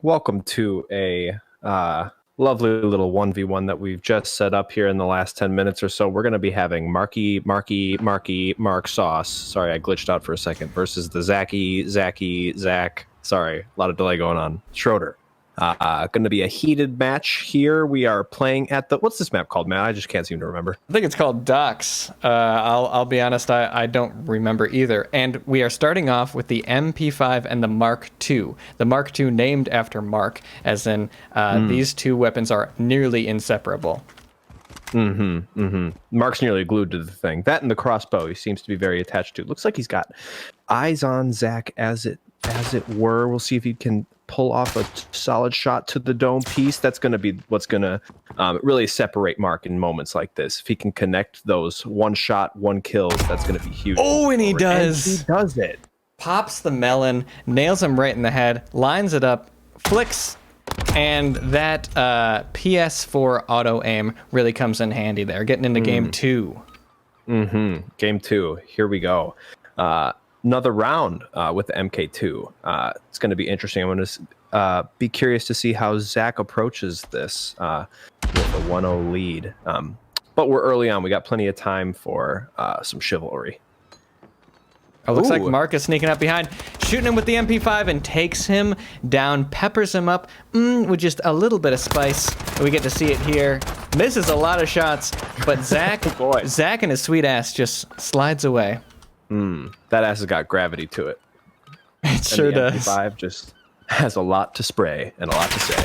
Welcome to a lovely little 1v1 that we've just set up here in the last 10 minutes or so. We're going to be having Mark Sauce. Sorry, I glitched out for a second. Versus the Zach. Sorry, a lot of delay going on. Schroeder. Going to be a heated match here. We are playing at the... What's this map called, man? I just can't seem to remember. I think it's called Docks. I'll be honest, I don't remember either. And we are starting off with the MP5 and the Mark II. The Mark II named after Mark, as in these two weapons are nearly inseparable. Mark's nearly glued to the thing. That and the crossbow he seems to be very attached to. Looks like he's got eyes on Zach as it were. We'll see if he can pull off a solid shot to the dome piece. That's going to be what's going to really separate Mark in moments like this. If he can connect those one shot, one kills, that's going to be huge. Oh, and he does. And he does it. Pops the melon, nails him right in the head, lines it up, flicks, and that PS4 auto aim really comes in handy there. Getting into game two. Game two. Here we go. Another round with the MK2. It's going to be interesting. I'm going to be curious to see how Zach approaches this with a 1-0 lead. But we're early on. We got plenty of time for some chivalry. Oh, looks like Mark is sneaking up behind, shooting him with the MP5 and takes him down, peppers him up with just a little bit of spice. We get to see it here. Misses a lot of shots, but Zach and his sweet ass just slides away. That ass has got gravity to it. It sure does. MP5 just has a lot to spray and a lot to say.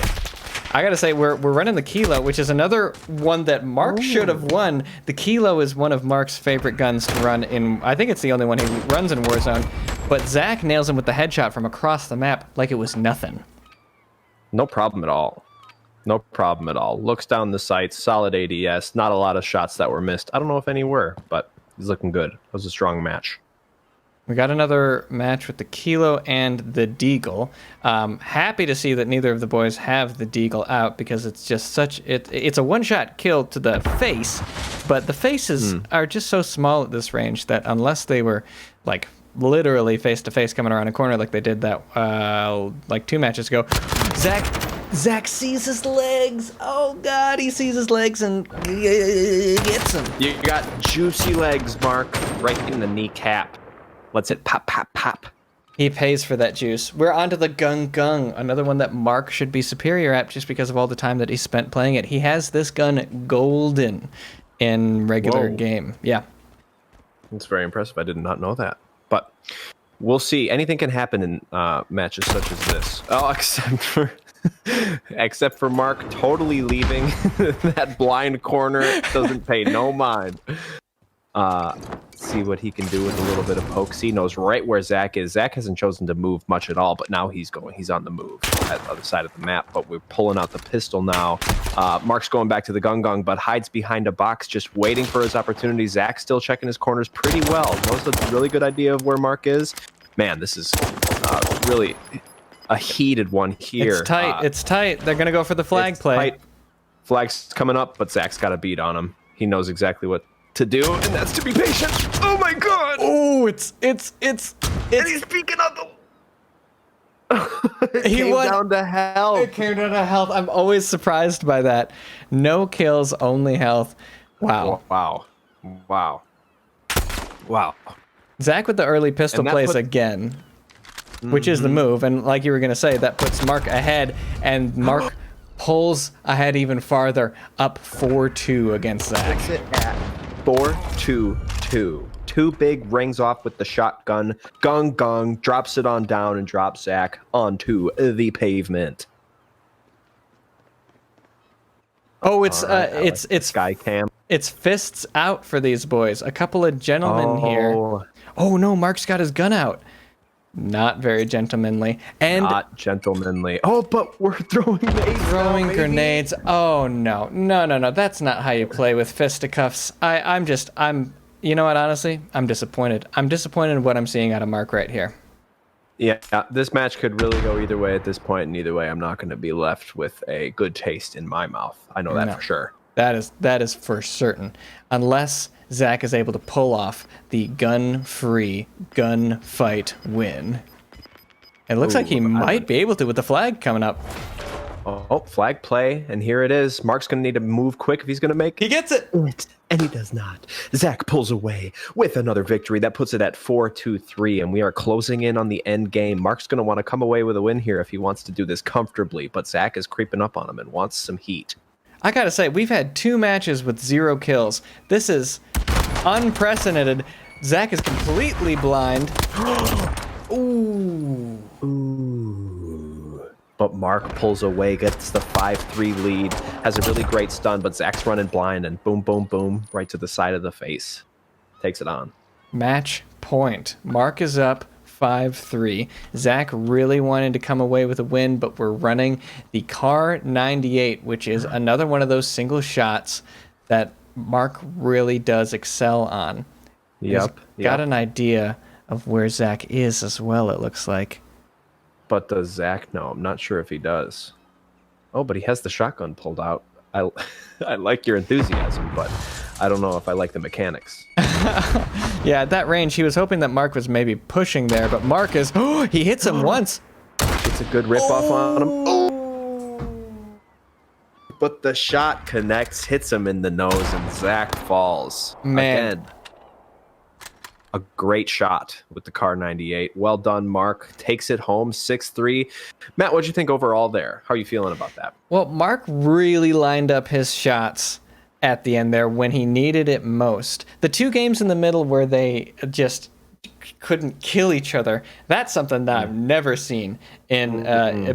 I gotta say, we're running the Kilo, which is another one that Mark should have won. The Kilo is one of Mark's favorite guns to run in. I think it's the only one he runs in Warzone. But Zach nails him with the headshot from across the map like it was nothing. No problem at all. No problem at all. Looks down the sights, solid ADS. Not a lot of shots that were missed. I don't know if any were, but he's looking good. It was a strong match. We got another match with the Kilo and the Deagle. Happy to see that neither of the boys have the Deagle out because it's just it's a one-shot kill to the face, but the faces are just so small at this range that unless they were like literally face-to-face coming around a corner like they did that like 2 matches ago, Zach sees his legs. Oh, God, he sees his legs and gets him. You got juicy legs, Mark, right in the kneecap. Lets it pop, pop, pop. He pays for that juice. We're on to the gung, another one that Mark should be superior at just because of all the time that he spent playing it. He has this gun golden in regular game. Yeah. That's very impressive. I did not know that. But we'll see. Anything can happen in matches such as this. Oh, except for Mark totally leaving that blind corner. Doesn't pay no mind. See what he can do with a little bit of pokes. He knows right where Zach is. Zach hasn't chosen to move much at all, but now he's on the move at the other side of the map. But we're pulling out the pistol now. Mark's going back to the gung, but hides behind a box, just waiting for his opportunity. Zach's still checking his corners pretty well. Knows a really good idea of where Mark is. Man, this is really a heated one here. It's tight. It's tight. They're gonna go for the flag play. Tight. Flag's coming up, but Zach's got a beat on him. He knows exactly what to do, and that's to be patient. Oh my God! Oh, it's and he's peeking out the. He came won. Down to health. It came down to health. I'm always surprised by that. No kills, only health. Wow. Zach with the early pistol plays again, which is the move. And like you were gonna say, that puts Mark ahead, and Mark pulls ahead even farther, up 4-2 against Zach. Puts it at 4-2-2. Two big rings off with the shotgun. Gung, drops it on down and drops Zach onto the pavement. Oh, it's Sky cam. It's fists out for these boys. A couple of gentlemen here. Oh no, Mark's got his gun out. Not very gentlemanly. And not gentlemanly. Oh, but we're throwing grenades. Throwing grenades. Oh no. That's not how you play with fisticuffs. I'm you know what, honestly? I'm disappointed. I'm disappointed in what I'm seeing out of Mark right here. Yeah, this match could really go either way at this point, and either way I'm not going to be left with a good taste in my mouth. I know that for sure. That is for certain. Unless Zach is able to pull off the gun-free gunfight win. It looks like he might be able to with the flag coming up. Oh, flag play, and here it is. Mark's going to need to move quick if he's going to make He gets it. And he does not. Zach pulls away with another victory. That puts it at 4-2-3, and we are closing in on the end game. Mark's going to want to come away with a win here if he wants to do this comfortably, but Zach is creeping up on him and wants some heat. I gotta say, we've had 2 matches with 0 kills. This is unprecedented. Zach is completely blind. Ooh. But Mark pulls away, gets the 5-3 lead, has a really great stun, but Zach's running blind, and boom, boom, boom, right to the side of the face. Takes it on. Match point. Mark is up 5-3. Zach really wanted to come away with a win, but we're running the Car 98, which is another one of those single shots that Mark really does excel on. Yep. Got an idea of where Zach is as well, it looks like. But does Zach know? I'm not sure if he does. Oh, but he has the shotgun pulled out. I like your enthusiasm, but I don't know if I like the mechanics. Yeah, at that range, he was hoping that Mark was maybe pushing there, but Mark is... Oh, he hits him once. It's a good rip-off on him. Oh. But the shot connects, hits him in the nose, and Zach falls. Man. Again. A great shot with the Car 98. Well done, Mark. Takes it home, 6-3. Matt, what'd you think overall there? How are you feeling about that? Well, Mark really lined up his shots at the end there when he needed it most. The 2 games in the middle where they just couldn't kill each other, that's something that I've never seen in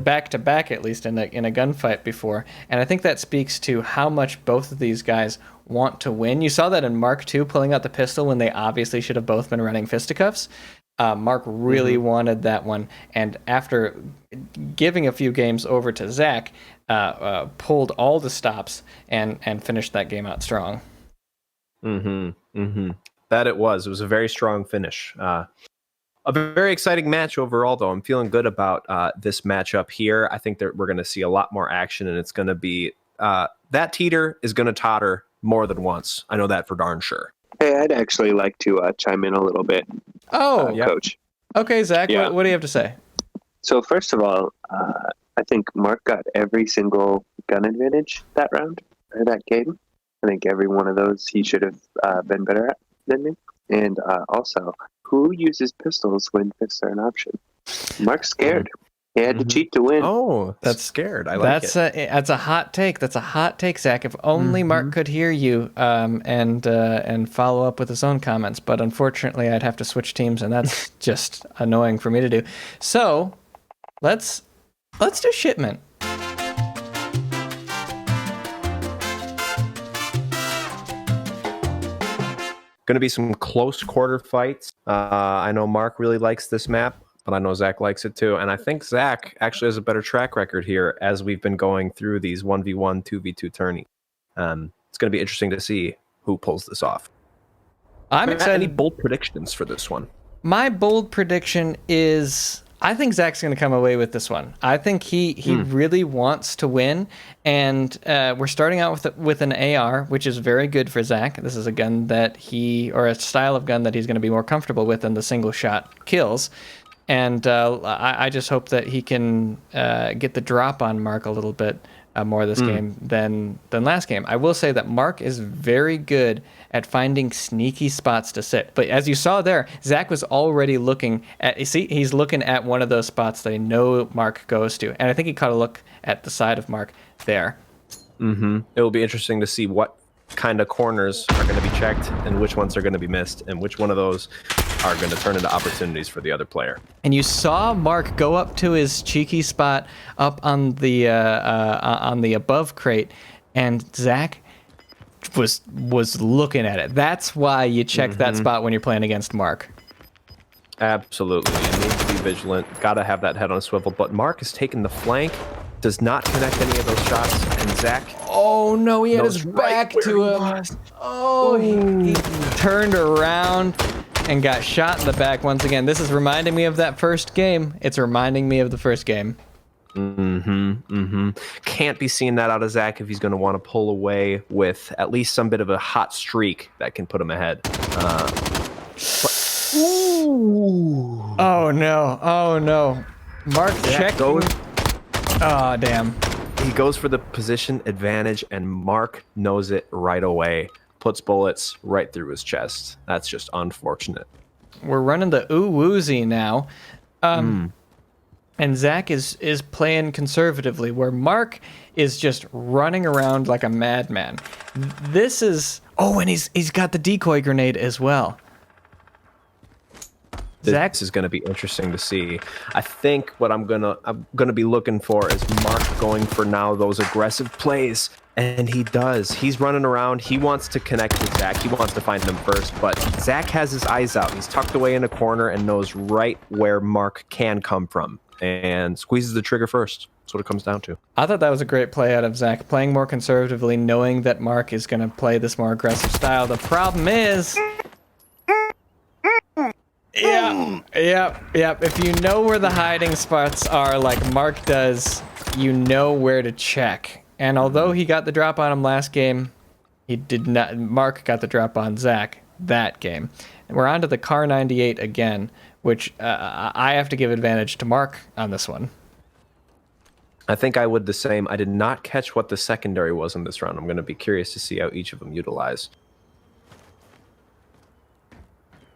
back-to-back, at least in a gunfight before. And I think that speaks to how much both of these guys want to win. You saw that in Mark 2 pulling out the pistol when they obviously should have both been running fisticuffs. Mark really wanted that one, and after giving a few games over to Zach, pulled all the stops and finished that game out strong. That it was. It was a very strong finish. A very exciting match overall, though. I'm feeling good about this matchup here. I think that we're going to see a lot more action, and it's going to be that teeter is going to totter more than once. I know that for darn sure. Hey, I'd actually like to chime in a little bit, Coach. Okay, Zach, what do you have to say? So first of all, I think Mark got every single gun advantage that round, or that game. I think every one of those he should have been better at than me. And also, who uses pistols when fists are an option? Mark's scared. He had to cheat to win. Oh, that's scared. I like it. That's a hot take. That's a hot take, Zach. If only Mark could hear you and follow up with his own comments. But unfortunately, I'd have to switch teams, and that's just annoying for me to do. So let's do shipment. Going to be some close quarter fights. I know Mark really likes this map, but I know Zach likes it too. And I think Zach actually has a better track record here as we've been going through these 1v1, 2v2 tourneys. It's going to be interesting to see who pulls this off. I'm excited. Any bold predictions for this one? My bold prediction is I think Zach's going to come away with this one. I think he really wants to win, and we're starting out with an AR, which is very good for Zach. This is a gun that or a style of gun that he's going to be more comfortable with than the single shot kills. And I just hope that he can get the drop on Mark a little bit more this game than last game. I will say that Mark is very good at finding sneaky spots to sit. But as you saw there, Zach was already looking at, he's looking at one of those spots that I know Mark goes to. And I think he caught a look at the side of Mark there. It will be interesting to see what kind of corners are going to be checked and which ones are going to be missed and which one of those are going to turn into opportunities for the other player. And you saw Mark go up to his cheeky spot up on the above crate, and Zach was looking at it. That's why you check that spot when you're playing against Mark. Absolutely. You need to be vigilant. Got to have that head on a swivel. But Mark is taking the flank, does not connect any of those shots, and Zach... Oh, no, he had his back to him. Oh, he turned around and got shot in the back once again. This is reminding me of that first game. It's reminding me of the first game. Can't be seeing that out of Zach if he's going to want to pull away with at least some bit of a hot streak that can put him ahead. Oh, no. Oh, no. Mark checking. Oh, damn. He goes for the position advantage, and Mark knows it right away. Puts bullets right through his chest. That's just unfortunate. We're running the ooh-woozy now. And Zach is playing conservatively, where Mark is just running around like a madman. This is... Oh, and he's got the decoy grenade as well. This is going to be interesting to see. I think what I'm gonna be looking for is Mark going for now those aggressive plays, and he does. He's running around. He wants to connect with Zach. He wants to find him first, but Zach has his eyes out. He's tucked away in a corner and knows right where Mark can come from, and squeezes the trigger first. That's what it comes down to. I thought that was a great play out of Zach, playing more conservatively, knowing that Mark is going to play this more aggressive style. The problem is... Yeah. If you know where the hiding spots are, like Mark does, you know where to check. And although he got the drop on him last game, he did not. Mark got the drop on Zach that game. And we're on to the Car 98 again, which I have to give advantage to Mark on this one. I think I would the same. I did not catch what the secondary was in this round. I'm going to be curious to see how each of them utilize.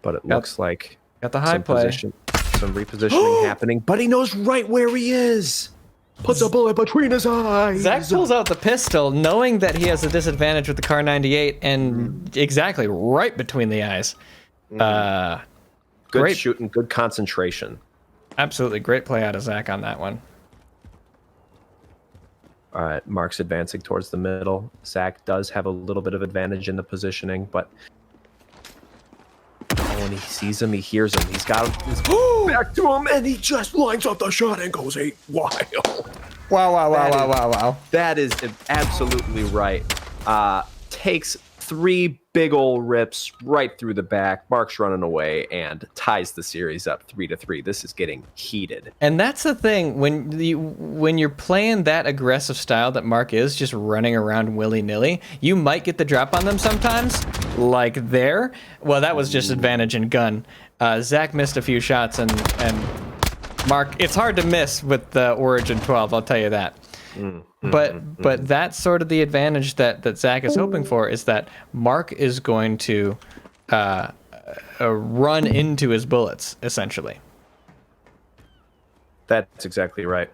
But it looks like got the high play. Some repositioning happening, but he knows right where he is. Puts a bullet between his eyes. Zach pulls out the pistol, knowing that he has a disadvantage with the Car 98, and exactly right between the eyes. Good great shooting, good concentration. Absolutely great play out of Zach on that one. All right, Mark's advancing towards the middle. Zach does have a little bit of advantage in the positioning, but when he sees him, he hears him. He's got him. He's back to him, and he just lines up the shot and goes wild. Wow. That is absolutely right. Takes 3 big ol' rips right through the back. Mark's running away and ties the series up 3-3. This is getting heated. And that's the thing, when you're playing that aggressive style that Mark is, just running around willy-nilly, you might get the drop on them sometimes, like there. Well, that was just advantage in gun. Zach missed a few shots, and Mark, it's hard to miss with the Origin 12, I'll tell you that. But that's sort of the advantage that Zach is hoping for, is that Mark is going to run into his bullets, essentially. That's exactly right.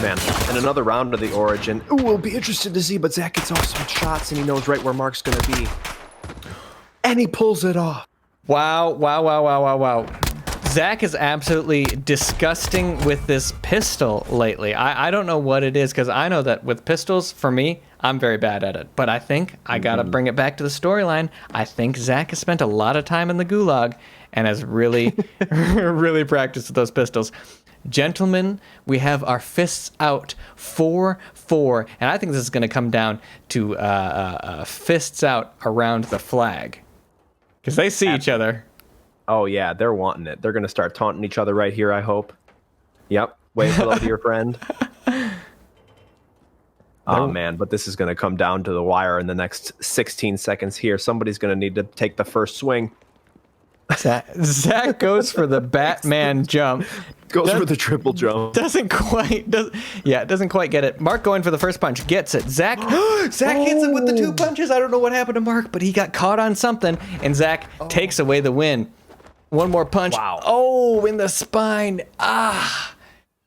Man, and another round of the Origin. Ooh, we'll be interested to see, but Zach gets off some shots, and he knows right where Mark's going to be. And he pulls it off. Wow. Zach is absolutely disgusting with this pistol lately. I don't know what it is, because I know that with pistols, for me, I'm very bad at it. But I think I got to bring it back to the storyline. I think Zach has spent a lot of time in the gulag and has really, really practiced with those pistols. Gentlemen, we have our fists out 4-4, and I think this is going to come down to fists out around the flag, because they see each other. Oh, yeah, they're wanting it. They're going to start taunting each other right here, I hope. Yep, wave hello to your friend. Oh, man, but this is going to come down to the wire in the next 16 seconds here. Somebody's going to need to take the first swing. Zach goes for the Batman jump. Goes for the triple jump. Doesn't quite get it. Mark going for the first punch, gets it. Zach hits him with the 2 punches. I don't know what happened to Mark, but he got caught on something, and Zach takes away the win. One more punch. Wow. Oh, in the spine.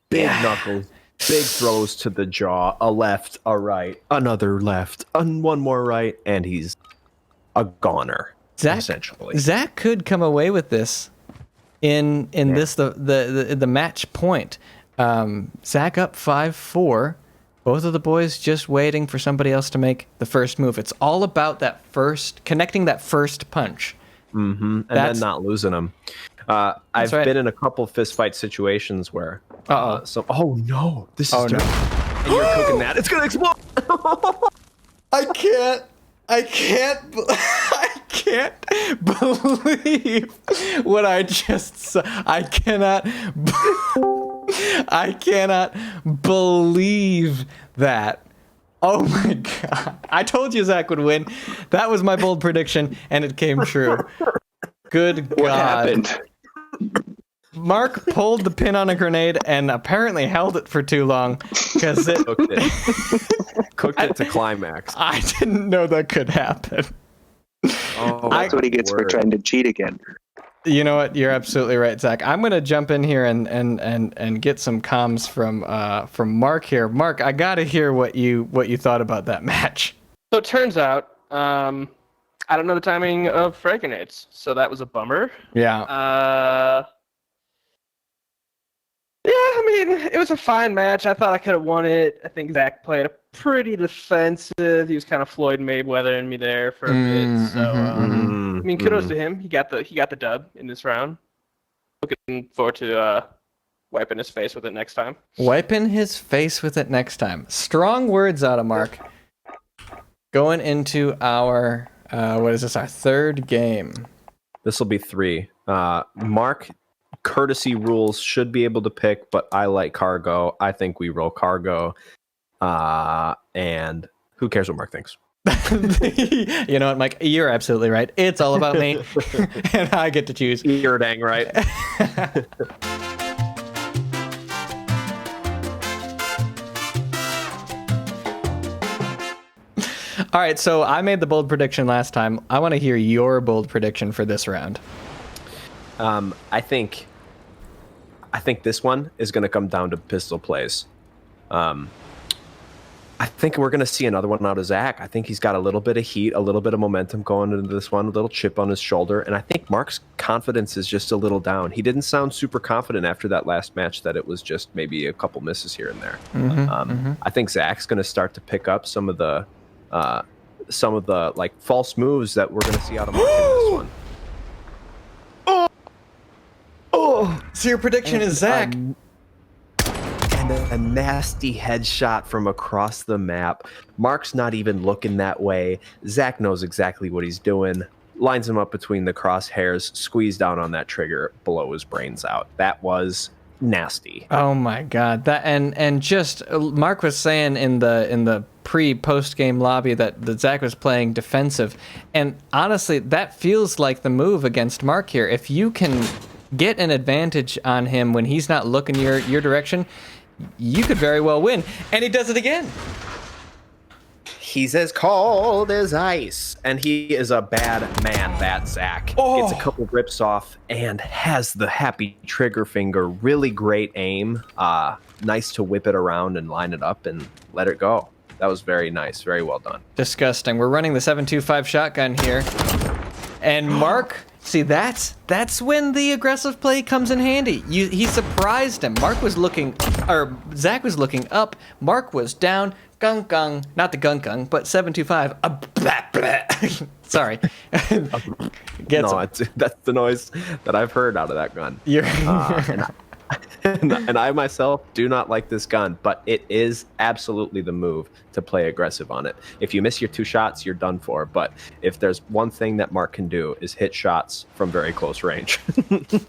Big knuckles. Big throws to the jaw. A left, a right, another left, and one more right, and he's a goner. Essentially, Zach could come away with this in this the match point. Zach up 5-4. Both of the boys just waiting for somebody else to make the first move. It's all about that connecting that first punch. And then not losing them. I've been in a couple fist fight situations where oh no, this is dirty. And you're cooking that. It's gonna explode. I can't believe what I just saw. I cannot believe that. Oh my God. I told you Zach would win. That was my bold prediction, and it came true. Good God. What happened? Mark pulled the pin on a grenade and apparently held it for too long because it Cooked it to climax. I didn't know that could happen. Oh, That's what he gets for trying to cheat again. You know what? You're absolutely right, Zach. I'm gonna jump in here and get some comms from Mark here. Mark, I gotta hear what you thought about that match. So it turns out, I don't know the timing of frag grenades, so that was a bummer. Yeah. Yeah, I mean, it was a fine match. I thought I could have won it. I think Zach played a pretty defensive. He was kind of Floyd Mayweather-ing me there for a bit. So, I mean, kudos to him. He got the dub in this round. Looking forward to wiping his face with it next time. Wiping his face with it next time. Strong words out of Mark. Going into our what is this? Our third game. This will be 3. Mark, courtesy rules, should be able to pick, but I like cargo. I think we roll cargo. And who cares what Mark thinks? You know what, Mike? You're absolutely right. It's all about me, and I get to choose. You're dang right. All right, so I made the bold prediction last time. I want to hear your bold prediction for this round. I think this one is going to come down to pistol plays. I think we're going to see another one out of Zach. I think he's got a little bit of heat, a little bit of momentum going into this one, a little chip on his shoulder. And I think Mark's confidence is just a little down. He didn't sound super confident after that last match that it was just maybe a couple misses here and there. I think Zach's going to start to pick up some of the like false moves that we're going to see out of Mark in this one. So your prediction is Zach. And a nasty headshot from across the map. Mark's not even looking that way. Zach knows exactly what he's doing. Lines him up between the crosshairs, squeeze down on that trigger, blow his brains out. That was nasty. Oh my God! That and just Mark was saying in the pre-post game lobby that Zach was playing defensive, and honestly, that feels like the move against Mark here. If you can get an advantage on him when he's not looking your direction, you could very well win. And he does it again. He's as cold as ice, and he is a bad man, that Zach. Gets a couple rips off and has the happy trigger finger. Really great aim. Nice to whip it around and line it up and let it go. That was very nice. Very well done. Disgusting. We're running the 7.25 shotgun here. And Mark, see, that's when the aggressive play comes in handy. He surprised him. Zach was looking up. Mark was down. Gung gung, not the gung gung, but 7.25. Sorry. That's the noise that I've heard out of that gun. And I myself do not like this gun, but it is absolutely the move to play aggressive on it. If you miss your 2 shots, you're done for. But if there's one thing that Mark can do is hit shots from very close range.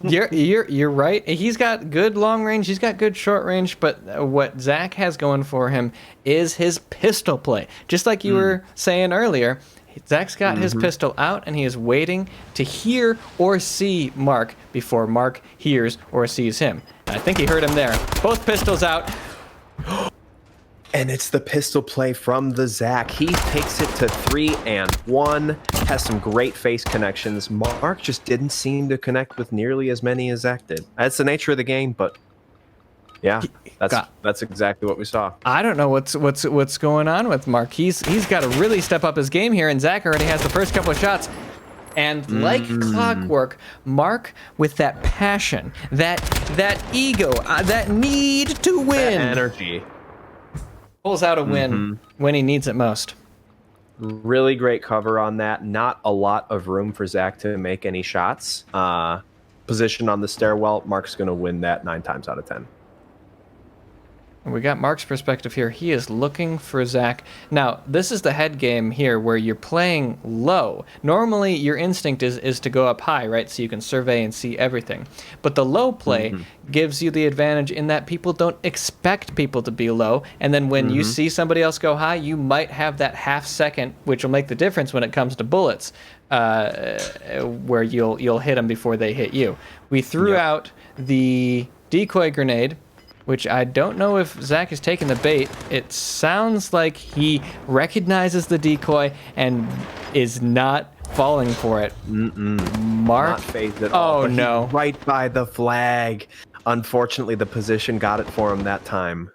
You're right. He's got good long range. He's got good short range. But what Zach has going for him is his pistol play. Just like you were saying earlier, Zach's got his pistol out, and he is waiting to hear or see Mark before Mark hears or sees him. I think he heard him there. Both pistols out. And it's the pistol play from the Zach. He takes it to 3-1. Has some great face connections. Mark just didn't seem to connect with nearly as many as Zach did. That's the nature of the game, but yeah, that's exactly what we saw. I don't know what's going on with Mark. He's got to really step up his game here, and Zach already has the first couple of shots. And like clockwork, Mark, with that passion, that ego, that need to win, that energy, pulls out a win when he needs it most. Really great cover on that. Not a lot of room for Zach to make any shots. Position on the stairwell, Mark's going to win that 9 times out of 10. We got Mark's perspective here. He is looking for Zach. Now, this is the head game here where you're playing low. Normally, your instinct is to go up high, right? So you can survey and see everything. But the low play gives you the advantage in that people don't expect people to be low. And then when you see somebody else go high, you might have that half second, which will make the difference when it comes to bullets, where you'll hit them before they hit you. We threw out the decoy grenade, which I don't know if Zach is taking the bait. It sounds like he recognizes the decoy and is not falling for it. Mark, not phased at all. Oh but no! he's right by the flag. Unfortunately, the position got it for him that time.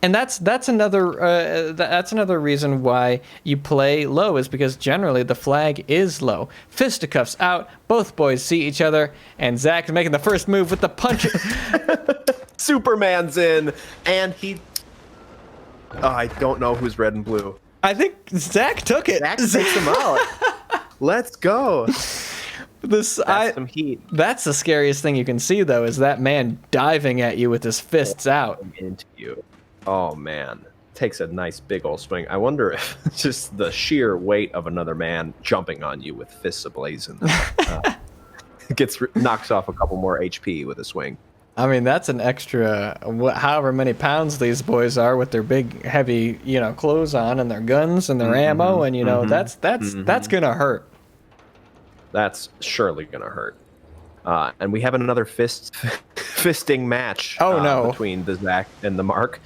And that's another reason why you play low, is because generally the flag is low. Fisticuffs out, both boys see each other, and Zach is making the first move with the punch. Superman's in, and I don't know who's red and blue. I think Zach took it. Zach takes him out. Let's go. That's some heat. That's the scariest thing you can see, though, is that man diving at you with his fists out. Into you. Oh, man. Takes a nice big old swing. I wonder if just the sheer weight of another man jumping on you with fists ablazing knocks off a couple more HP with a swing. I mean, that's an extra, however many pounds these boys are with their big, heavy, clothes on and their guns and their ammo, and that's gonna hurt. That's surely gonna hurt. And we have another fisting match. Oh no! Between the Zach and the Mark.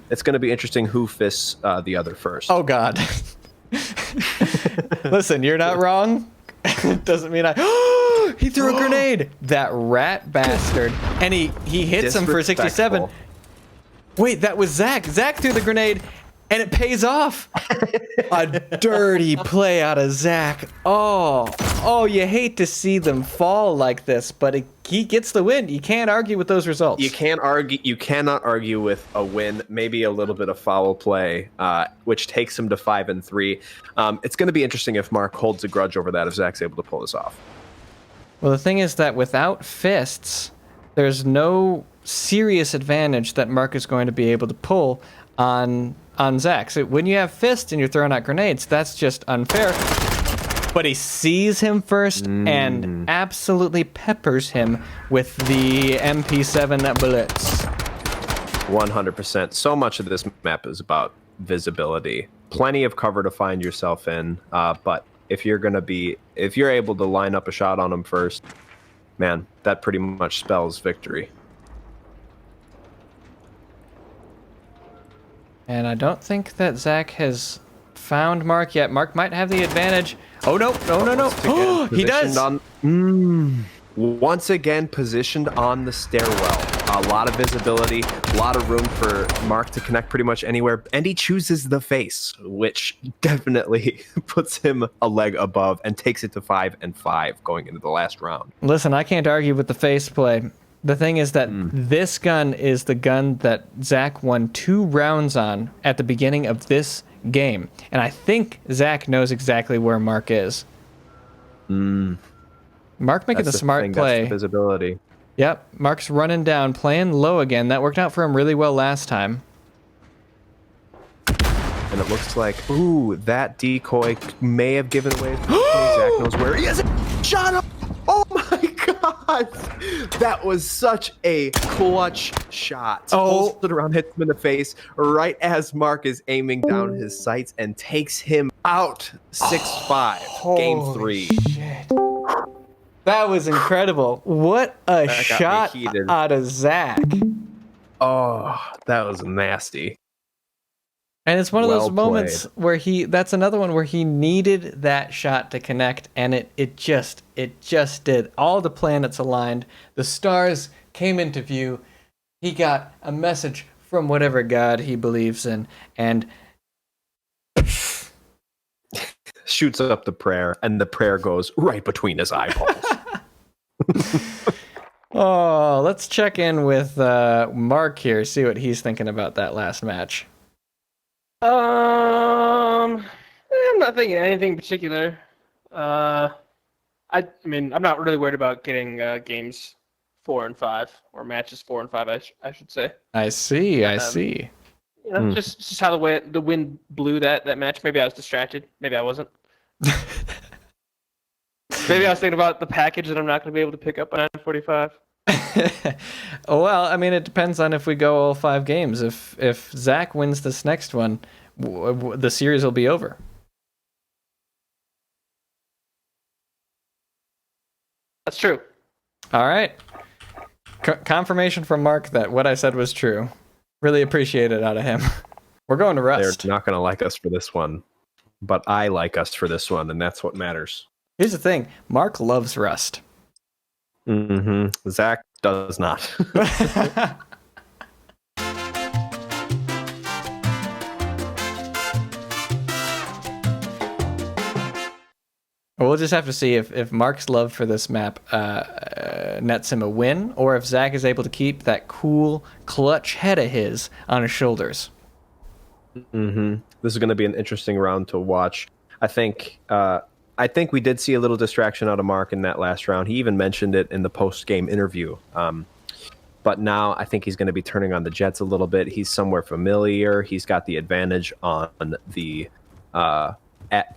It's gonna be interesting who fists the other first. Oh God! Listen, you're not wrong. Doesn't mean he threw a grenade. That rat bastard. And he hits him for 67. Wait, that was Zach. Zach threw the grenade, and it pays off. A dirty play out of Zach. Oh, you hate to see them fall like this, but he gets the win. You can't argue with those results. You cannot argue with a win. Maybe a little bit of foul play, which takes him to 5-3. It's going to be interesting if Mark holds a grudge over that, if Zach's able to pull this off. Well, the thing is that without fists, there's no serious advantage that Mark is going to be able to pull on Zach. So when you have fists and you're throwing out grenades, that's just unfair. But he sees him first and absolutely peppers him with the MP7 bullets. 100%. So much of this map is about visibility. Plenty of cover to find yourself in, but if you're able to line up a shot on him first, man, that pretty much spells victory. And I don't think that Zach has found Mark yet. Mark might have the advantage. Oh, no. Oh, he does. Once again, positioned on the stairwell. A lot of visibility, a lot of room for Mark to connect pretty much anywhere. And he chooses the face, which definitely puts him a leg above and takes it to 5-5 going into the last round. Listen, I can't argue with the face play. The thing is that this gun is the gun that Zach won 2 rounds on at the beginning of this game. And I think Zach knows exactly where Mark is. Mark making the smart play. That's the visibility. Yep, Mark's running down, playing low again. That worked out for him really well last time. And it looks like, that decoy may have given away. Zach knows where he is. Shut up! Oh my God! That was such a clutch shot. Pulls it around, hits him in the face right as Mark is aiming down his sights and takes him out 6-5. Game 3. Shit. That was incredible. What a shot out of Zach. Oh, that was nasty. And it's one of those moments where that's another one where he needed that shot to connect, and it just did. All the planets aligned. The stars came into view. He got a message from whatever god he believes in, and shoots up the prayer, and the prayer goes right between his eyeballs. Oh, let's check in with Mark here, see what he's thinking about that last match. I'm not thinking anything particular. I mean, I'm not really worried about getting games 4 and 5, or matches 4 and 5, I should say. I see. You know, just how the wind blew that match. Maybe I was distracted. Maybe I wasn't. Maybe I was thinking about the package that I'm not going to be able to pick up at 9:45. Well, I mean, it depends on if we go all 5 games. If Zach wins this next one, the series will be over. That's true. All right. Confirmation from Mark that what I said was true. Really appreciate it out of him. We're going to Rust. They're not going to like us for this one, but I like us for this one, and that's what matters. Here's the thing. Mark loves Rust. Mm-hmm. Zach does not. We'll just have to see if Mark's love for this map nets him a win, or if Zach is able to keep that cool, clutch head of his on his shoulders. Mm-hmm. This is going to be an interesting round to watch. I think we did see a little distraction out of Mark in that last round. He even mentioned it in the post-game interview. But now I think he's going to be turning on the Jets a little bit. He's somewhere familiar. He's got the advantage on the...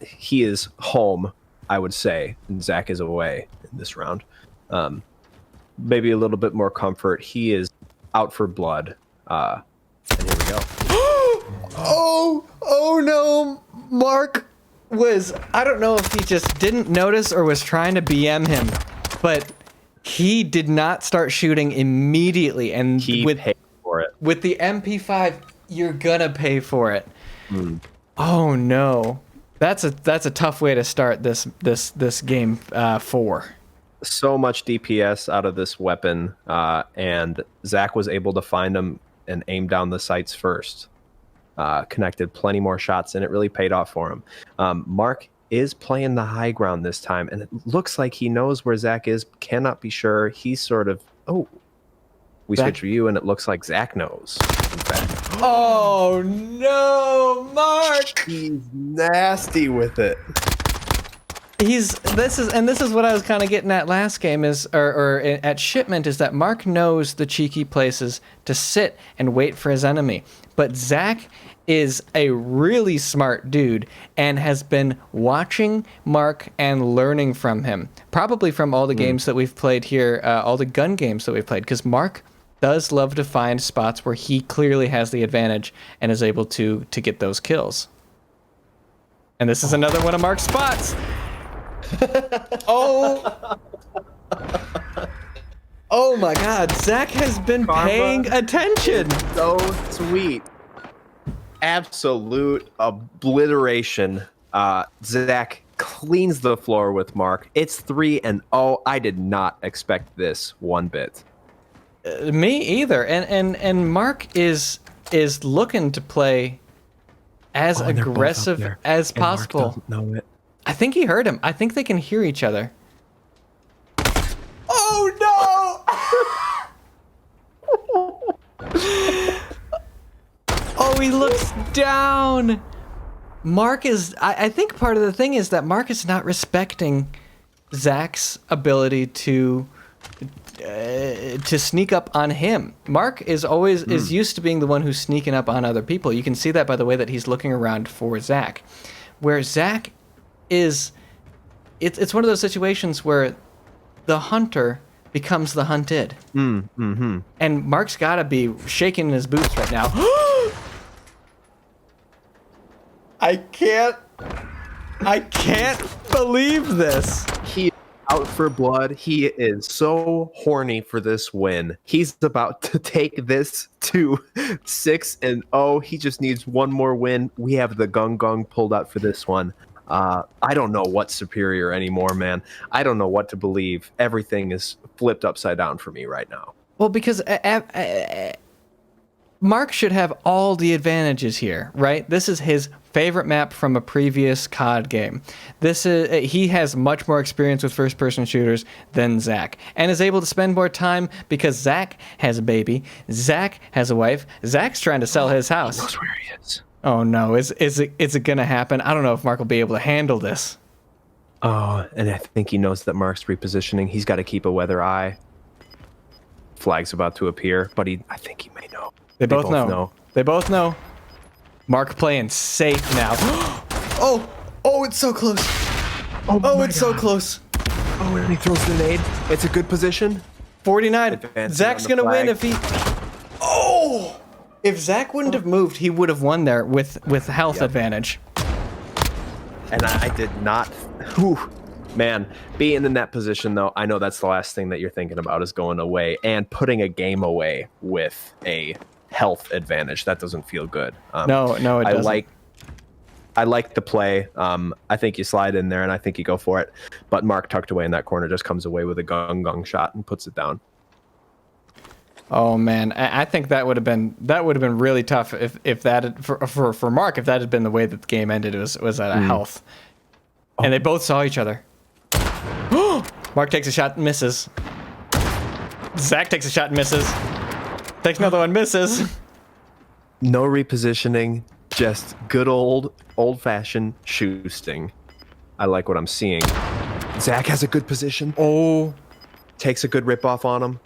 he is home, I would say, and Zach is away in this round. Maybe a little bit more comfort. He is out for blood. And here we go. Oh no, Mark was, I don't know if he just didn't notice or was trying to BM him, but he did not start shooting immediately, and he paid for it. With the MP5, you're gonna pay for it. Oh no. That's a tough way to start this game 4. So much DPS out of this weapon, and Zach was able to find him and aim down the sights first. Connected plenty more shots, and it really paid off for him. Mark is playing the high ground this time, and it looks like he knows where Zach is. Cannot be sure. He's sort of... Oh, we switch view, and it looks like Zach knows, in fact. Oh, no, Mark! He's nasty with it. This is what I was kind of getting at last game or at shipment, is that Mark knows the cheeky places to sit and wait for his enemy. But Zach is a really smart dude and has been watching Mark and learning from him. Probably from all the games that we've played here, all the gun games that we've played, because Mark does love to find spots where he clearly has the advantage and is able to get those kills. And this is another one of Mark's spots. Oh my God, Zach has been paying attention. So sweet. Absolute obliteration. Zach cleans the floor with Mark. It's 3-0. I did not expect this one bit. Me either. And Mark is looking to play as aggressive as possible. Mark doesn't know it. I think he heard him. I think they can hear each other. Oh no! Oh, he looks down. Mark is... I think part of the thing is that Mark is not respecting Zach's ability to sneak up on him. Mark is always is used to being the one who's sneaking up on other people. You can see that by the way that he's looking around for Zach. Where Zach is... It's one of those situations where the hunter becomes the hunted. Mm-hmm. And Mark's got to be shaking in his boots right now. I can't believe this. He is out for blood. He is so horny for this win. He's about to take this to 6-0. He just needs one more win. We have the gung pulled out for this one. I don't know what's superior anymore, man. I don't know what to believe. Everything is flipped upside down for me right now. Well, because Mark should have all the advantages here, right? This is his favorite map from a previous COD game. He has much more experience with first-person shooters than Zach, and is able to spend more time because Zach has a baby, Zach has a wife, Zach's trying to sell his house. He knows where he is. Oh no, is it gonna happen? I don't know if Mark will be able to handle this. Oh, and I think he knows that Mark's repositioning. He's got to keep a weather eye. flag's about to appear, but I think he may know. They both know. They both know. Mark playing safe now. Oh, it's so close. Oh, it's so close. Oh, and he throws the nade. It's a good position. 49. Advancing Zach's on the gonna win flag. if he. Oh! If Zach wouldn't have moved, he would have won there with health advantage. And I did not. Whew. Man, being in that position, though, I know that's the last thing that you're thinking about is going away and putting a game away with a health advantage. That doesn't feel good. No, it doesn't. I like the play. I think you slide in there, and I think you go for it. But Mark, tucked away in that corner, just comes away with a gung shot and puts it down. Oh man, I think that would have been really tough if that had, for Mark, if that had been the way that the game ended, was at a health, and they both saw each other. Mark takes a shot and misses. Zach takes a shot and misses. Takes another one, misses. No repositioning, just good old-fashioned shoosting. I like what I'm seeing. Zach has a good position. Oh, Takes a good rip-off on him.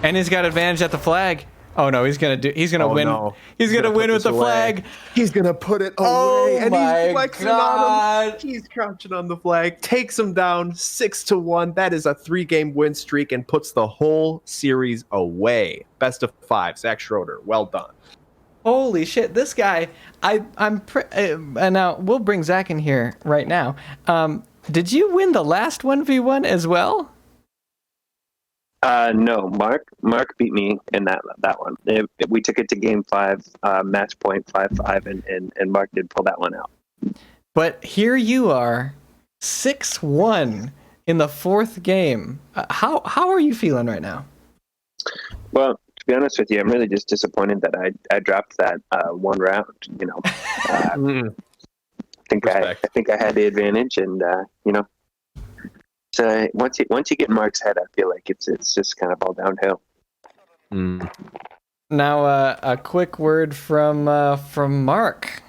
and he's got advantage at the flag. Oh no, he's gonna win. No. He's gonna win put with this the away. flag. He's gonna put it away. Oh and my he's flexing God. on him. He's crouching on the flag. Takes him down 6-1. That is a 3-game win streak and puts the whole series away. Best of 5. Zach Schroeder. Well done. Holy shit, this guy! And now we'll bring Zach in here right now. Did you win the last 1v1 as well? No, Mark beat me in that one. We took it to game 5, match point 5-5, and Mark did pull that one out. But here you are, 6-1 in the 4th game. How are you feeling right now? Well, to be honest with you, I'm really just disappointed that I dropped that one round. You know, I think I had the advantage, and you know. So once you get Mark's head, I feel like it's just kind of all downhill. Now, a quick word from Mark.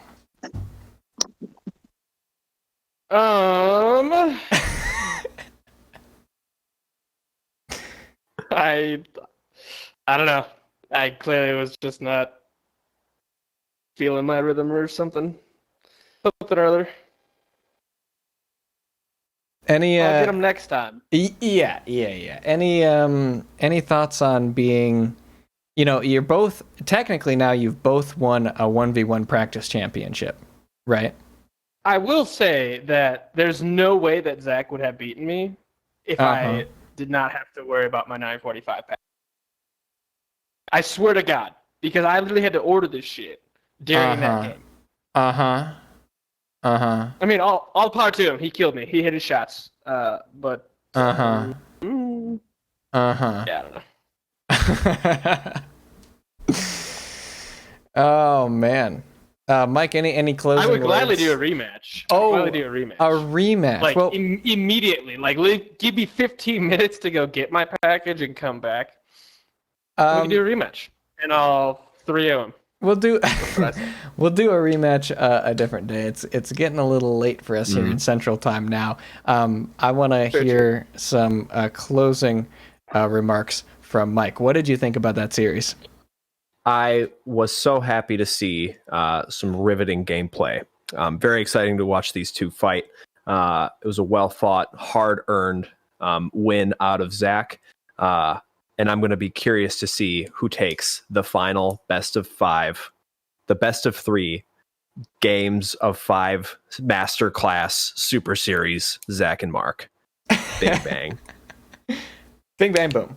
I don't know. I clearly was just not feeling my rhythm or something or other. Any I'll get him next time. Yeah. Any thoughts on being, you're both technically now you've both won a 1v1 practice championship, right? I will say that there's no way that Zach would have beaten me if I did not have to worry about my 945 pack. I swear to God, because I literally had to order this shit during that game. I mean, all power to him. He killed me. He hit his shots. But yeah, I don't know. Oh man, Mike, any closing? I would gladly words? do a rematch. Oh, gladly do a rematch. A rematch. Like well, immediately. Like give me 15 minutes to go get my package and come back. We can do a rematch, and all 3 of them. We'll do a rematch a different day. It's getting a little late for us here in Central Time now. I want to hear some closing remarks from Mike. What did you think about that series? I was so happy to see some riveting gameplay. Very exciting to watch these two fight. It was a well-fought, hard-earned win out of Zach. And I'm going to be curious to see who takes the final best of 5, the best of 3 games of 5 masterclass super series, Zach and Mark. Bing bang. Bing bang boom.